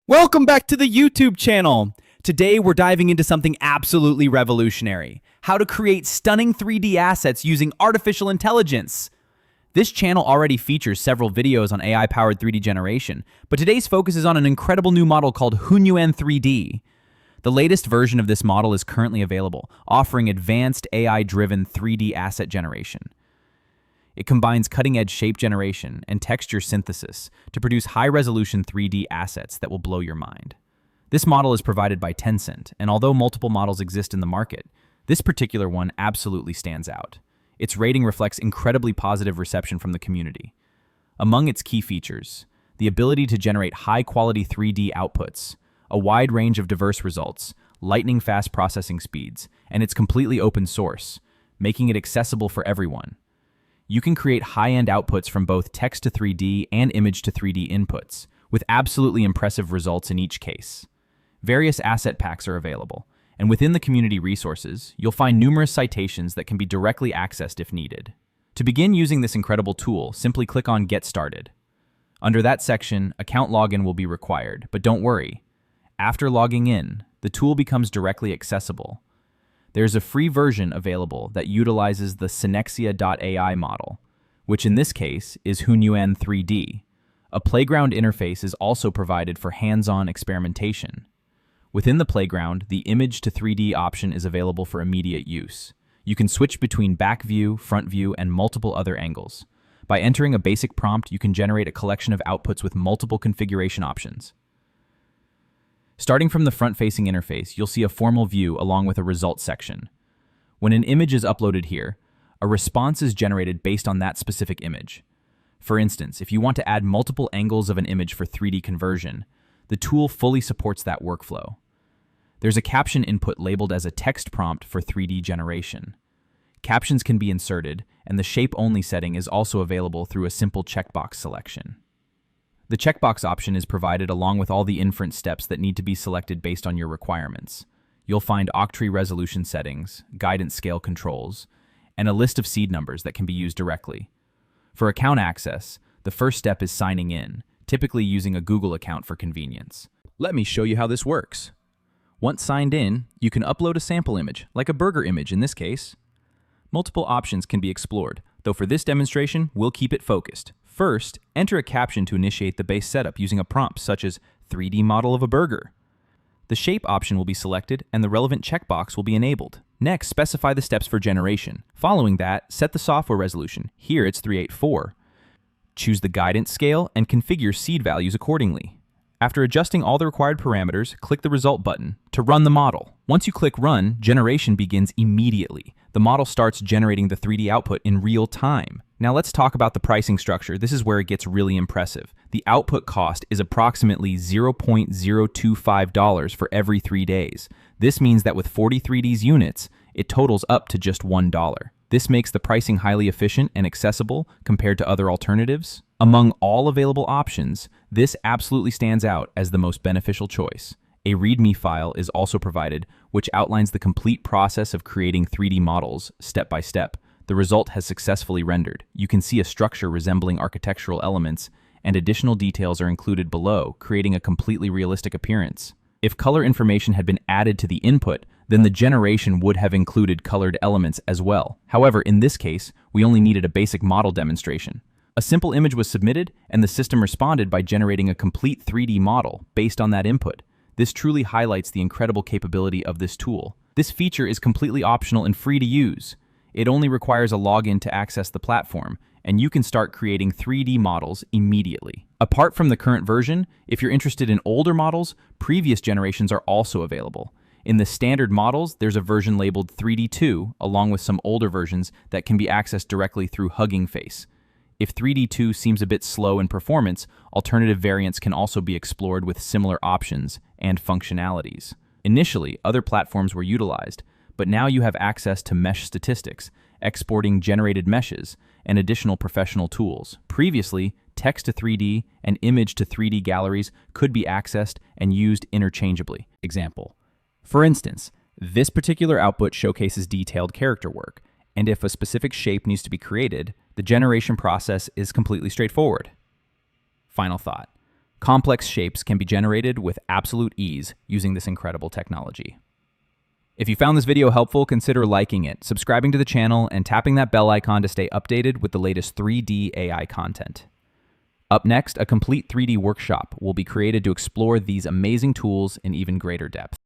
Welcome back to the YouTube channel. Today we're diving into something absolutely revolutionary: how to create stunning 3D assets using artificial intelligence. This channel already features several videos on AI-powered 3D generation, but today's focus is on an incredible new model called Hunyuan 3D. The latest version of this model is currently available, offering advanced AI-driven 3D asset generation. It combines cutting-edge shape generation and texture synthesis to produce high-resolution 3D assets that will blow your mind. This model is provided by Tencent, and although multiple models exist in the market, this particular one absolutely stands out. Its rating reflects incredibly positive reception from the community. Among its key features, the ability to generate high-quality 3D outputs, a wide range of diverse results, lightning-fast processing speeds, and it's completely open source, making it accessible for everyone. You can create high-end outputs from both text to 3D and image to 3D inputs, with absolutely impressive results in each case. Various asset packs are available, and within the community resources, you'll find numerous citations that can be directly accessed if needed. To begin using this incredible tool, simply click on Get Started. Under that section, account login will be required, but don't worry. After logging in, the tool becomes directly accessible. There's a free version available that utilizes the Synexia.ai model, which in this case is Hunyuan 3D. A playground interface is also provided for hands-on experimentation. Within the playground, the image to 3D option is available for immediate use. You can switch between back view, front view, and multiple other angles. By entering a basic prompt, you can generate a collection of outputs with multiple configuration options. Starting from the front-facing interface, you'll see a formal view along with a results section. When an image is uploaded here, a response is generated based on that specific image. For instance, if you want to add multiple angles of an image for 3D conversion, the tool fully supports that workflow. There's a caption input labeled as a text prompt for 3D generation. Captions can be inserted, and the shape-only setting is also available through a simple checkbox selection. The checkbox option is provided along with all the inference steps that need to be selected based on your requirements. You'll find octree resolution settings, guidance scale controls, and a list of seed numbers that can be used directly. For account access, the first step is signing in, typically using a Google account for convenience. Let me show you how this works. Once signed in, you can upload a sample image, like a burger image in this case. Multiple options can be explored, though for this demonstration, we'll keep it focused. First, enter a caption to initiate the base setup using a prompt such as 3D model of a burger. The shape option will be selected and the relevant checkbox will be enabled. Next, specify the steps for generation. Following that, set the software resolution. Here it's 384. Choose the guidance scale and configure seed values accordingly. After adjusting all the required parameters, click the Result button to run the model. Once you click Run, generation begins immediately. The model starts generating the 3D output in real time. Now let's talk about the pricing structure. This is where it gets really impressive. The output cost is approximately $0.025 for every 3 days. This means that with 40 3Ds units, it totals up to just $1. This makes the pricing highly efficient and accessible compared to other alternatives. Among all available options, this absolutely stands out as the most beneficial choice. A README file is also provided, which outlines the complete process of creating 3D models step by step. The result has successfully rendered. You can see a structure resembling architectural elements, and additional details are included below, creating a completely realistic appearance. If color information had been added to the input, then the generation would have included colored elements as well. However, in this case, we only needed a basic model demonstration. A simple image was submitted, and the system responded by generating a complete 3D model based on that input. This truly highlights the incredible capability of this tool. This feature is completely optional and free to use. It only requires a login to access the platform, and you can start creating 3D models immediately. Apart from the current version, if you're interested in older models, previous generations are also available. In the standard models, there's a version labeled 3D2, along with some older versions that can be accessed directly through Hugging Face. If 3D2 seems a bit slow in performance, alternative variants can also be explored with similar options and functionalities. Initially, other platforms were utilized, but now you have access to mesh statistics, exporting generated meshes, and additional professional tools. Previously, text to 3D and image to 3D galleries could be accessed and used interchangeably. Example. For instance, this particular output showcases detailed character work, and if a specific shape needs to be created, the generation process is completely straightforward. Final thought. Complex shapes can be generated with absolute ease using this incredible technology. If you found this video helpful, consider liking it, subscribing to the channel, and tapping that bell icon to stay updated with the latest 3D AI content. Up next, a complete 3D workshop will be created to explore these amazing tools in even greater depth.